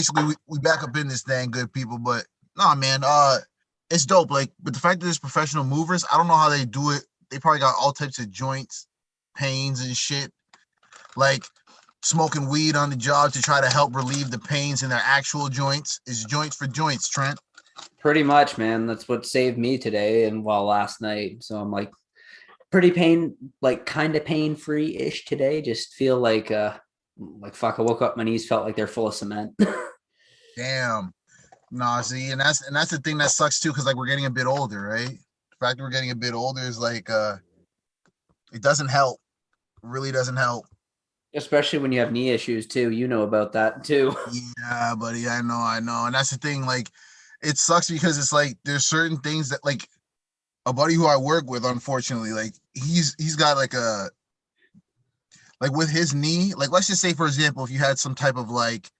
basically we back up in this thing, good people. But nah, man, it's dope. Like, but the fact that there's professional movers, I don't know how they do it. They probably got all types of joints, pains and shit. Like smoking weed on the job to try to help relieve the pains in their actual joints. Is joints for joints, Trent. Pretty much, man. That's what saved me today and last night. So I'm like pretty like kind of pain free ish today. Just feel like fuck. I woke up, my knees felt like they're full of cement. Damn. Nah, see, and that's the thing that sucks too, because like we're getting a bit older, right? The fact that we're getting a bit older is like it doesn't help. It really doesn't help. Especially when you have knee issues too. You know about that too. Yeah, buddy, I know. And that's the thing, like it sucks because it's like there's certain things that like a buddy who I work with, unfortunately, like he's got like with his knee, like let's just say for example, if you had some type of like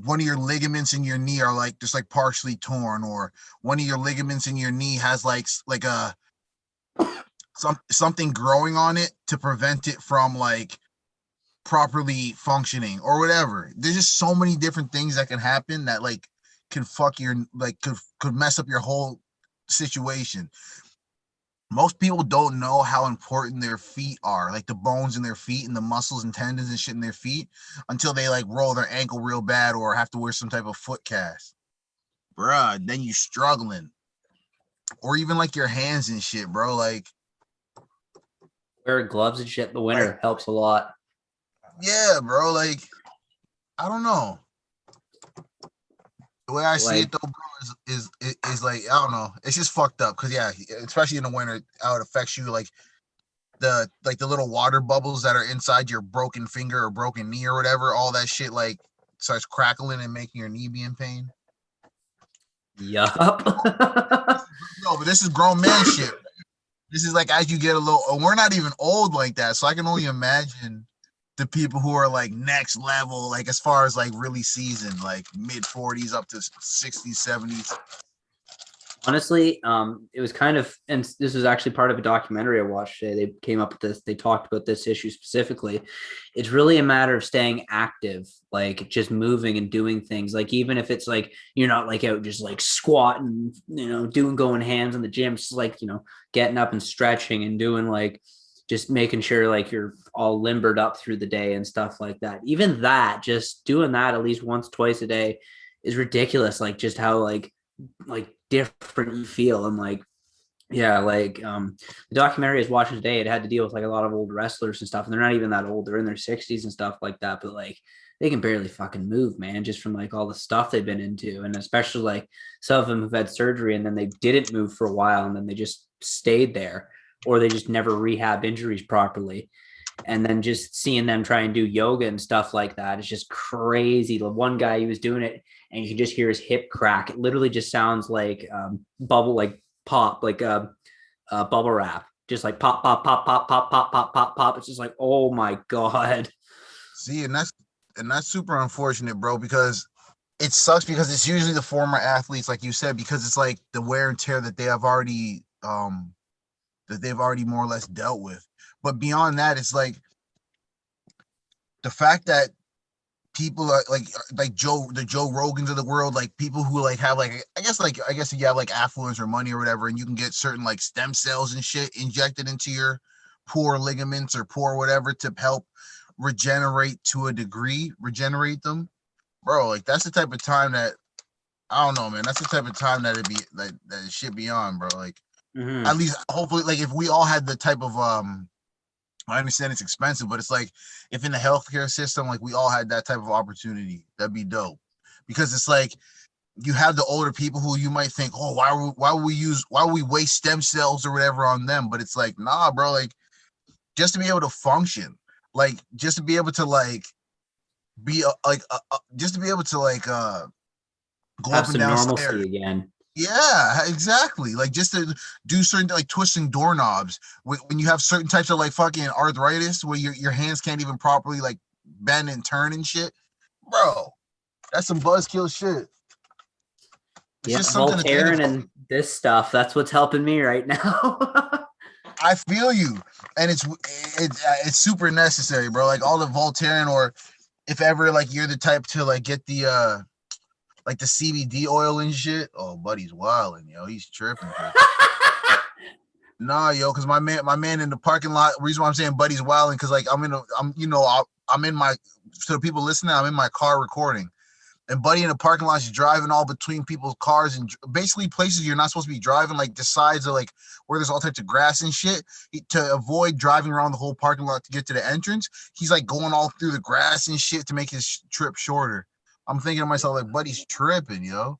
one of your ligaments in your knee are like just like partially torn, or one of your ligaments in your knee has like a something growing on it to prevent it from like properly functioning or whatever. There's just so many different things that can happen that like can fuck your like could mess up your whole situation. Most people don't know how important their feet are, like the bones in their feet and the muscles and tendons and shit in their feet, until they like roll their ankle real bad or have to wear some type of foot cast. Bruh, then you struggling. Or even like your hands and shit, bro. Wearing gloves and shit in the Like winter helps a lot. yeah, bro. Like, I don't know. The way I see it Like though, bro, is like I don't know. It's just fucked up because yeah, especially in the winter, how it affects you. Like the little water bubbles that are inside your broken finger or broken knee or whatever, all that shit like starts crackling and making your knee be in pain. yup. No, but this is grown man shit. This is like as you get a little, we're not even old like that, so I can only imagine the people who are like next level, like as far as like really seasoned, like mid 40s up to 60s, 70s. Honestly, it was kind of, and this was actually part of a documentary I watched today. They came up with this, they talked about this issue specifically. It's really a matter of staying active, like just moving and doing things. Like, even if it's like you're not like out just like squatting, going hands in the gym, just like, getting up and stretching and doing like just making sure like you're all limbered up through the day and stuff like that. Even that, just doing that at least once, twice a day is ridiculous. Like, just how like different you feel. And like, yeah, like the documentary I was watching today, it had to deal with like a lot of old wrestlers and stuff, and they're not even that old, they're in their 60s and stuff like that, but like they can barely fucking move, man, just from like all the stuff they've been into. And especially like some of them have had surgery and then they didn't move for a while and then they just stayed there, or they just never rehab injuries properly. And then just seeing them try and do yoga and stuff like that is just crazy. The one guy, he was doing it and you can just hear his hip crack. It literally just sounds like bubble, like pop, like bubble wrap, just like pop, pop, pop, pop, pop, pop, pop, pop, pop. It's just like, oh my God. See, and that's super unfortunate, bro, because it sucks because it's usually the former athletes, like you said, because it's like the wear and tear that they've already more or less dealt with. But beyond that, it's like the fact that people are like the Joe Rogans of the world, like people who like have like I guess if you have like affluence or money or whatever, and you can get certain like stem cells and shit injected into your poor ligaments or poor whatever to help regenerate to a degree, regenerate them, bro. Like that's the type of time that I don't know, man. That's the type of time that it be like that shit be on, bro. Like at Mm-hmm. least hopefully, like if we all had the type of I understand it's expensive, but it's like if in the healthcare system, like we all had that type of opportunity, that'd be dope. Because it's like you have the older people who you might think, oh, why would we waste stem cells or whatever on them? But it's like, nah, bro, like just to be able to function, like just to be able to like just to be able to like go Have up and some down normalcy stairs. again. Yeah, exactly. Like just to do certain like twisting doorknobs when you have certain types of like fucking arthritis where your hands can't even properly like bend and turn and shit. Bro, that's some buzzkill shit. It's Yep, just something to think Voltaren about. and this stuff, that's what's helping me right now. I feel you, and it's super necessary, bro. Like all the Voltaren or if ever like you're the type to like get the like the CBD oil and shit, oh buddy's wilding, yo. He's tripping. Nah, yo, because my man in the parking lot. Reason why I'm saying buddy's wilding, because like I'm in my, to the people listening, I'm in my car recording, and buddy in the parking lot is driving all between people's cars and basically places you're not supposed to be driving, like the sides of like where there's all types of grass and shit. To avoid driving around the whole parking lot to get to the entrance, he's like going all through the grass and shit to make his trip shorter. I'm thinking to myself, like, buddy's tripping, yo.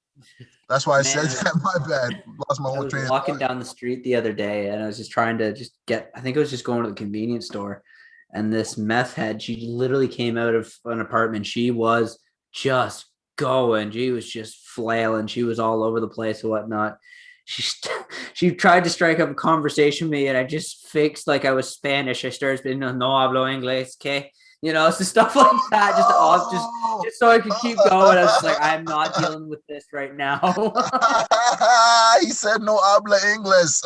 That's why I Man, said that. My bad. Lost my I whole was train of walking thought. down the street the other day and I was just trying to just get, I think I was just going to the convenience store, and this meth head, she literally came out of an apartment. She was just going. She was just flailing. She was all over the place and whatnot. She tried to strike up a conversation with me and I just fixed like I was Spanish. I started speaking, no hablo inglés, okay? So stuff like that, just so I could keep going. I was just like, I'm not dealing with this right now. He said no habla English.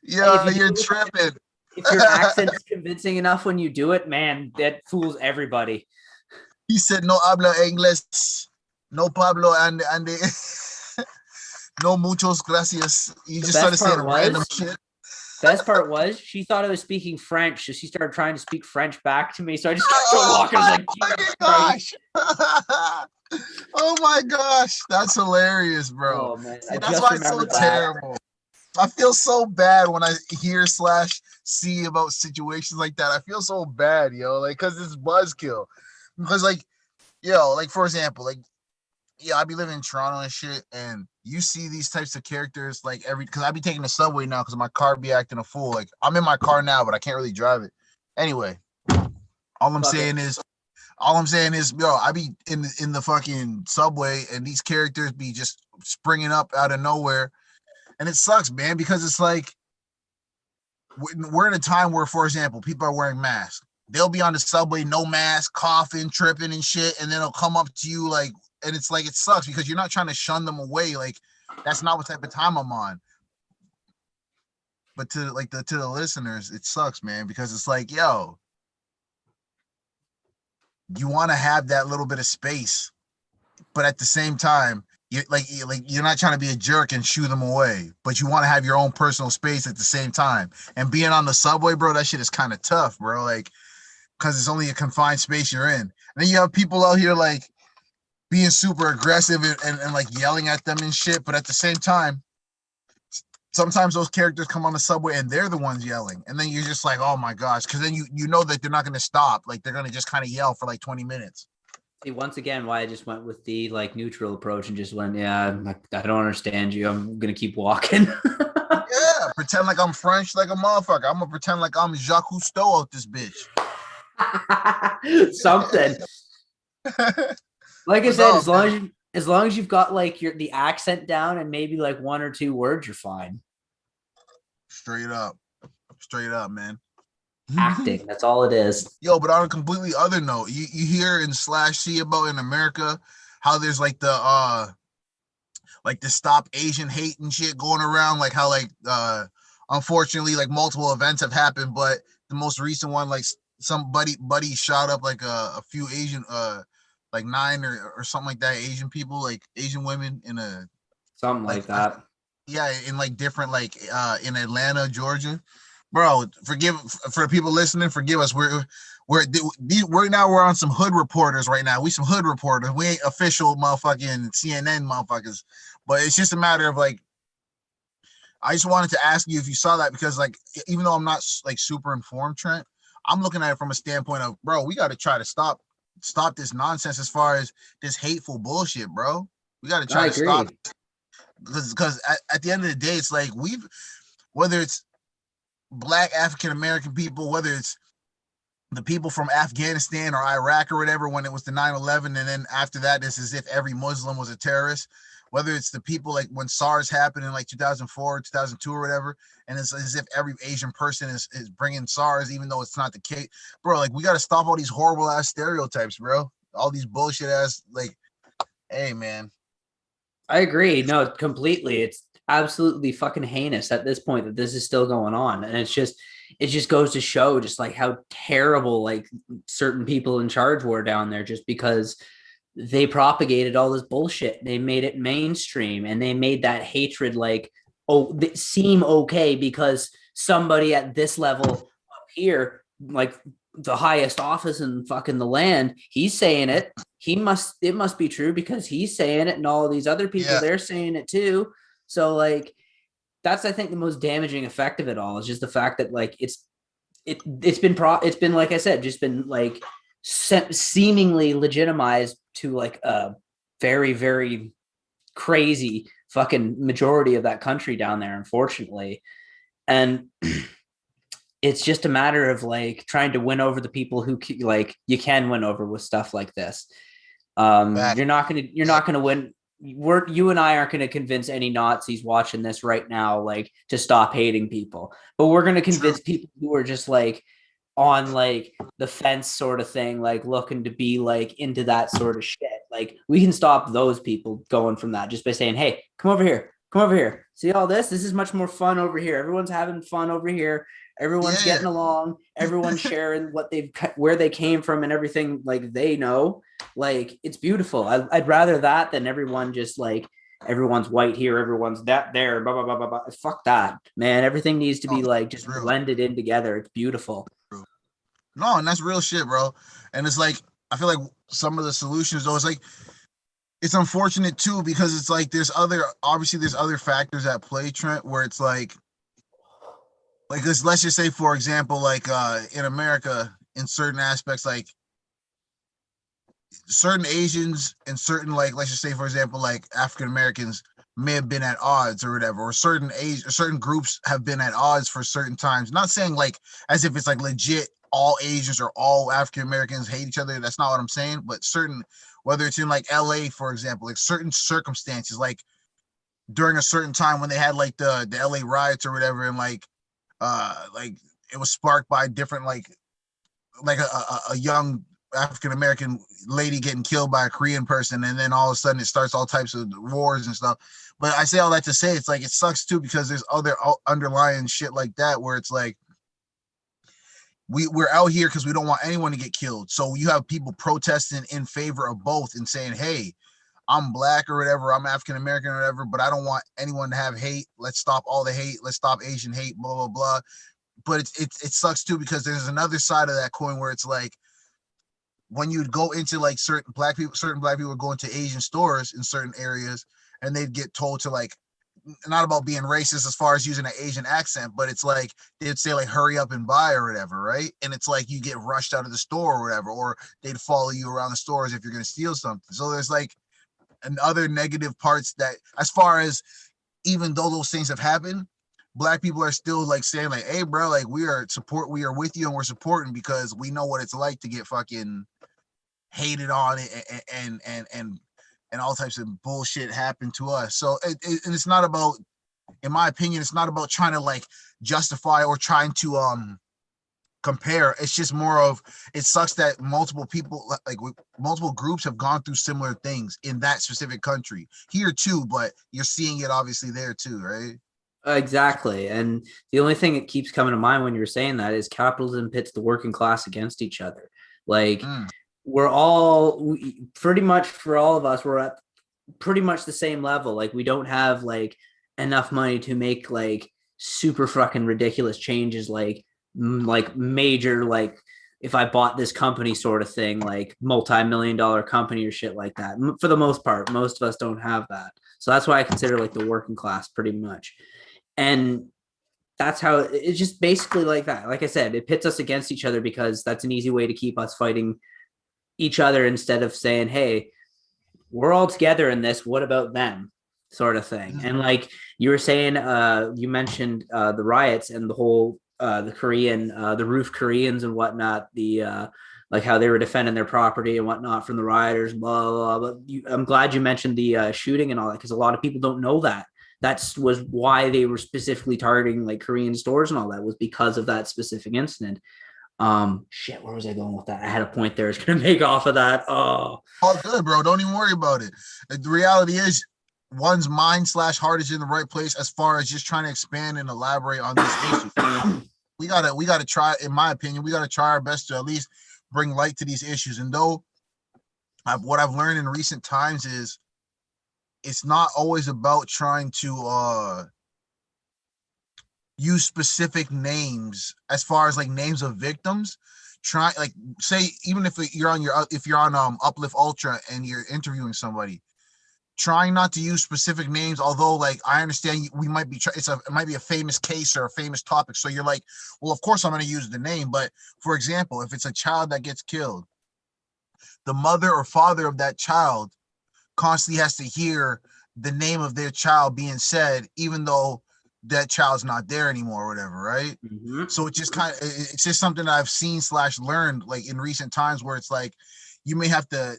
Yo, Hey, you're tripping. if your accent is convincing enough when you do it, man, that fools everybody. He said no habla English. No Pablo and no muchos gracias. You The just started best saying part random was, shit. she thought I was speaking French, so she started trying to speak French back to me. So I just kept on walking. I was like, Jesus Christ. Oh my gosh, that's hilarious, bro. Oh man, See, I that's just why it's so remembered that. terrible. I feel so bad when I hear slash see about situations like that. I feel so bad, yo, like because it's buzzkill. Because like, yo, like for example, like yeah, I be living in Toronto and shit, and you see these types of characters like because I be taking the subway now because my car be acting a fool. Like I'm in my car now, but I can't really drive it. Anyway, all I'm Fuck it. saying is all I'm saying is, yo, I be in the fucking subway, and these characters be just springing up out of nowhere, and it sucks, man, because it's like we're in a time where, for example, people are wearing masks. They'll be on the subway, no mask, coughing, tripping, and shit, and then they'll come up to you like, and it's like it sucks because you're not trying to shun them away. Like that's not what type of time I'm on. But to the listeners, it sucks, man, because it's like, yo, you want to have that little bit of space, but at the same time, you're not trying to be a jerk and shoo them away, but you want to have your own personal space at the same time. And being on the subway, bro, that shit is kind of tough, bro. Like, because it's only a confined space you're in. And then you have people out here like being super aggressive and like yelling at them and shit. But at the same time, sometimes those characters come on the subway and they're the ones yelling. And then you're just like, oh my gosh. Because then you know that they're not going to stop. Like they're going to just kind of yell for like 20 minutes. See, once again, why I just went with the like neutral approach and just went, yeah, I don't understand you. I'm gonna keep walking. Yeah, pretend like I'm French like a motherfucker. I'm gonna pretend like I'm Jacques Cousteau out this bitch. Something. Like I But said, no, as long as you've got like the accent down and maybe like one or two words, you're fine. straight up, man. Acting, that's all it is. Yo, but on a completely other note, you hear in slash see about in America how there's like the stop Asian hate and shit going around, like how like unfortunately like multiple events have happened, but the most recent one, like buddy shot up like a few Asian like 9 or something like that, Asian people, like Asian women in a Something like like that. yeah, in like different like in Atlanta, Georgia. Bro, forgive for the people listening, forgive us. We're now we're on some hood reporters right now. We some hood reporters. We ain't official motherfucking CNN motherfuckers. But it's just a matter of like I just wanted to ask you if you saw that, because like even though I'm not like super informed, Trent, I'm looking at it from a standpoint of, bro, we got to try to stop this nonsense as far as this hateful bullshit, bro. We got to try I to stop, agree. because at the end of the day, it's like whether it's Black African American people, whether it's the people from Afghanistan or Iraq or whatever, when it was the 9/11, and then after that, it's as if every Muslim was a terrorist. Whether it's the people like when SARS happened in like 2004, 2002 or whatever, and it's as if every Asian person is bringing SARS, even though it's not the case. Bro, like we got to stop all these horrible ass stereotypes, bro. All these bullshit ass, like, hey, man. I agree. No, completely. It's absolutely fucking heinous at this point that this is still going on. And it just goes to show just like how terrible like certain people in charge were down there, just because they propagated all this bullshit. They made it mainstream, and they made that hatred like, oh, seem okay because somebody at this level up here, like the highest office in fucking the land, he's saying it. It must be true because he's saying it, and all of these other people, Yeah. they're saying it too. So like that's, I think, the most damaging effect of it all is just the fact that like it's been like I said, just been like seemingly legitimized to like a very, very crazy fucking majority of that country down there, unfortunately. And it's just a matter of like trying to win over the people who like you can win over with stuff like this. You're not gonna win. You and I aren't going to convince any Nazis watching this right now like to stop hating people, but we're going to convince people who are just like on like the fence sort of thing, like looking to be like into that sort of shit. Like we can stop those people going from that just by saying, hey, come over here, see all this is much more fun over here, everyone's having fun over here, everyone's getting along, everyone's sharing where they came from and everything, like they know, like it's beautiful. I'd rather that than everyone just like everyone's white here, everyone's that there, blah blah blah blah blah. Fuck that, man. Everything needs to be like just blended in together. It's beautiful. No, and that's real shit, bro. And it's like I feel like some of the solutions though, it's like it's unfortunate too because it's like there's other factors at play, Trent, where it's like this, let's just say for example, like in America, in certain aspects, like certain Asians and certain, like, let's just say for example, like African Americans may have been at odds or whatever, or certain groups have been at odds for certain times. Not saying like as if it's like legit all Asians or all African Americans hate each other. That's not what I'm saying. But certain, whether it's in like LA, for example, like certain circumstances, like during a certain time when they had like the LA riots or whatever, and like it was sparked by different like a young African American lady getting killed by a Korean person, and then all of a sudden it starts all types of wars and stuff. But I say all that to say it's like it sucks too because there's other underlying shit like that where it's like we're out here because we don't want anyone to get killed. So you have people protesting in favor of both and saying, hey, I'm black or whatever, I'm African American or whatever, but I don't want anyone to have hate. Let's stop all the hate. Let's stop Asian hate, blah, blah, blah. But it sucks too because there's another side of that coin where it's like when you'd go into like certain black people would go into Asian stores in certain areas and they'd get told to like, not about being racist as far as using an Asian accent, but it's like they'd say like hurry up and buy or whatever, right? And it's like you get rushed out of the store or whatever, or they'd follow you around the stores if you're going to steal something. So there's like and other negative parts that, as far as even though those things have happened, black people are still like saying like, hey bro, like we are with you and we're supporting because we know what it's like to get fucking hated on and all types of bullshit happen to us. So and it's not about, in my opinion, it's not about trying to like justify or trying to compare. It's just more of, it sucks that multiple people, like multiple groups have gone through similar things in that specific country here too, but you're seeing it obviously there too, right? Exactly. And the only thing that keeps coming to mind when you're saying that is capitalism pits the working class against each other. Like pretty much for all of us, we're at pretty much the same level. Like we don't have like enough money to make like super fucking ridiculous changes, like major, like if I bought this company sort of thing, like multi-million-dollar company or shit like that. For the most part, most of us don't have that. So that's why I consider like the working class pretty much. And that's how it's just basically like that. Like I said, it pits us against each other because that's an easy way to keep us fighting each other instead of saying, hey, we're all together in this. What about them? Sort of thing. And like you were saying, you mentioned the riots and the whole the Korean, the roof Koreans and whatnot, the like how they were defending their property and whatnot from the rioters, blah, blah, blah. But I'm glad you mentioned the shooting and all that, because a lot of people don't know that. Was why they were specifically targeting like Korean stores and all that, was because of that specific incident. Shit, where was I going with that? I had a point there I was going to make off of that. Oh, all good, bro. Don't even worry about it. The reality is one's mind / heart is in the right place as far as just trying to expand and elaborate on these issues. we gotta try, in my opinion, we gotta try our best to at least bring light to these issues. And though what I've learned in recent times is it's not always about trying to use specific names as far as like names of victims. Try, like, say, even if you're on Uplift Ultra and you're interviewing somebody, trying not to use specific names. Although, like, I understand we might be it might be a famous case or a famous topic, so you're like, well, of course I'm going to use the name. But for example, if it's a child that gets killed, the mother or father of that child constantly has to hear the name of their child being said, even though that child's not there anymore or whatever, right? Mm-hmm. So it's just something that I've seen / learned like in recent times, where it's like you may have to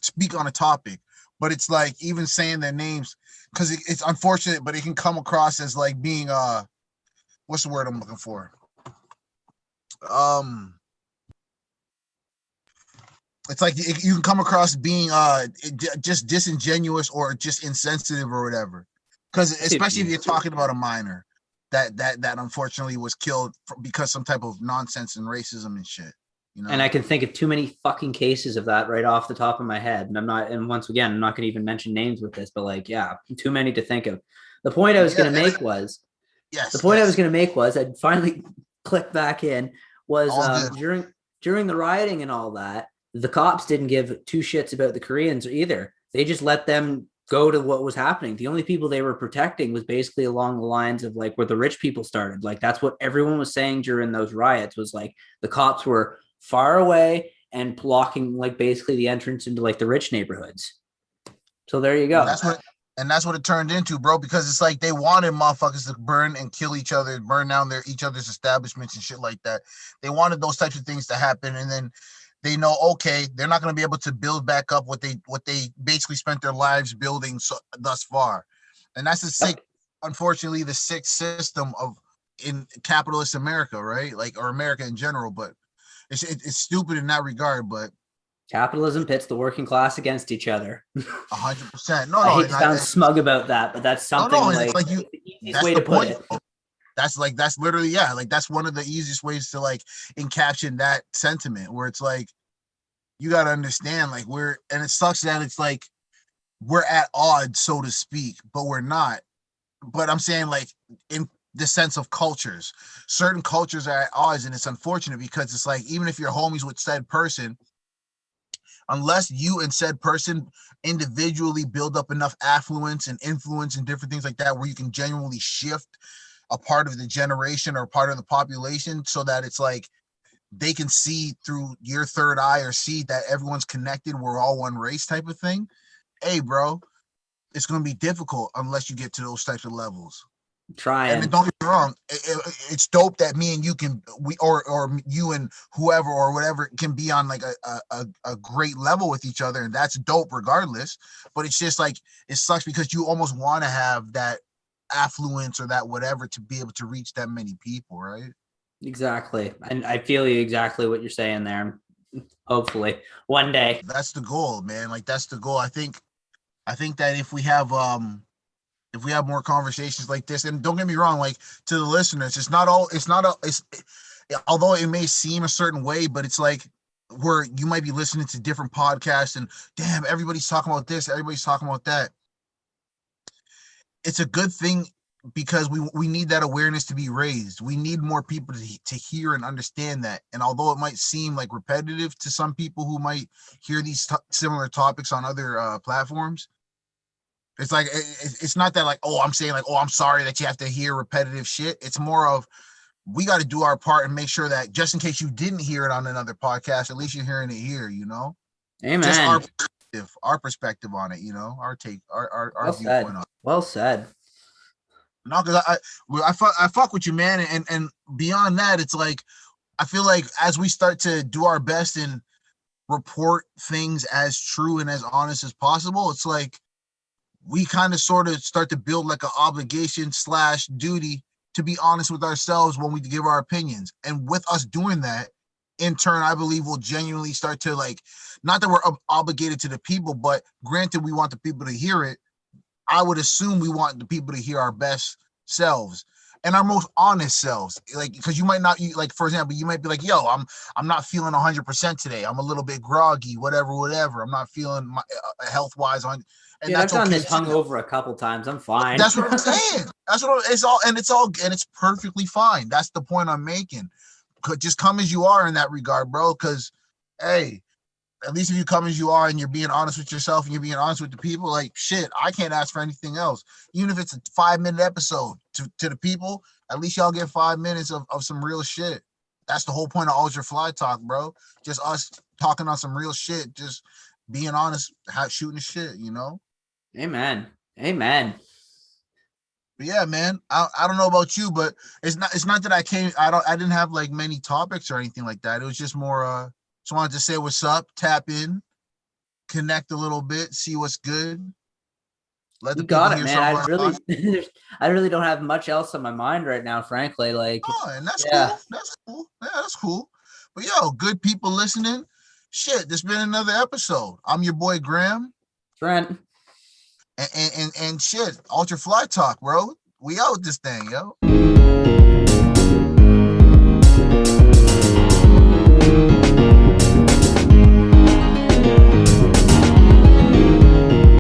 speak on a topic, but it's like even saying their names, because it's unfortunate, but it can come across as like being what's the word I'm looking for? It's like you can come across being just disingenuous or just insensitive or whatever. Because especially if you're talking about a minor that unfortunately was killed because some type of nonsense and racism and shit. You know? And I can think of too many fucking cases of that right off the top of my head. And once again, I'm not going to even mention names with this, but like, yeah, too many to think of. The point I was going to make was, I'd finally click back in, was during the rioting and all that, the cops didn't give two shits about the Koreans either. They just let them go to what was happening. The only people they were protecting was basically along the lines of like where the rich people started. Like that's what everyone was saying during those riots, was like the cops were far away and blocking like basically the entrance into like the rich neighborhoods. So there you go. That's what it turned into, bro, because it's like they wanted motherfuckers to burn and kill each other, burn down each other's establishments and shit like that. They wanted those types of things to happen, and then they know, okay, they're not going to be able to build back up what they basically spent their lives building thus far. And that's unfortunately, the sick system in capitalist America, right? Like, or America in general, but it's stupid in that regard. But capitalism pits the working class against each other. 100%. I hate to sound smug about that, but that's something like the easiest way to put it. That's literally, yeah, like that's one of the easiest ways to like encapsulate that sentiment, where it's like you got to understand, like, and it sucks that it's like we're at odds, so to speak, but we're not. But I'm saying, like, in the sense of cultures, certain cultures are at odds, and it's unfortunate because it's like, even if you're homies with said person, unless you and said person individually build up enough affluence and influence and different things like that, where you can genuinely shift a part of the generation or part of the population, so that it's like they can see through your third eye or see that everyone's connected, we're all one race type of thing. Hey, bro, it's going to be difficult unless you get to those types of levels. And don't get me wrong, it's dope that me and you or you and whoever or whatever can be on like a great level with each other, and that's dope regardless. But it's just like, it sucks because you almost want to have that affluence or that whatever to be able to reach that many people, right? Exactly. And I feel you exactly what you're saying there. Hopefully one day. That's the goal, man. Like, that's the goal. I think that if we have more conversations like this, and don't get me wrong, like, to the listeners, although it may seem a certain way, but it's like where you might be listening to different podcasts and damn, everybody's talking about this, everybody's talking about that. It's a good thing, because we need that awareness to be raised. We need more people to hear and understand that. And although it might seem like repetitive to some people who might hear these similar topics on other platforms, it's like, it's not that like, oh, I'm saying like, oh, I'm sorry that you have to hear repetitive shit. It's more of, we got to do our part and make sure that just in case you didn't hear it on another podcast, at least you're hearing it here, you know? Amen. Just our perspective on it, you know, our take, our viewpoint on it. Well said. No, because I fuck with you, man. And beyond that, it's like, I feel like as we start to do our best and report things as true and as honest as possible, it's like we kind of sort of start to build like an obligation / duty to be honest with ourselves when we give our opinions. And with us doing that, in turn, I believe we'll genuinely start to, like, not that we're obligated to the people, but granted, we want the people to hear it. I would assume we want the people to hear our best selves. and our most honest selves. Like, because you might not, like, for example, you might be like, yo, I'm not feeling 100% today. I'm a little bit groggy, whatever. I'm not feeling my, health wise on, and Dude, I've that's done okay this too. hungover a couple times. I'm fine. That's what I'm saying. And it's perfectly fine. That's the point I'm making. Just come as you are in that regard, bro. Because, hey, at least if you come as you are and you're being honest with yourself and you're being honest with the people, like, shit, I can't ask for anything else. Even if it's a 5-minute episode to the people, at least y'all get 5 minutes of some real shit. That's the whole point of Ultra Fly Talk, bro. Just us talking on some real shit, just being honest, shooting the shit, you know? Amen. Amen. But yeah, man, I don't know about you, but it's not that I didn't have like many topics or anything like that. It was just more just wanted to say what's up, tap in, connect a little bit, see what's good. Let You the people got it, hear man. some of our thoughts. I really don't have much else on my mind right now, frankly. Like, Oh, and that's yeah, cool. That's cool. Yeah, that's cool. But yo, good people listening. Shit, this been another episode. I'm your boy Graham. Trent. And shit, Ultra Fly Talk, bro. We out this thing, yo.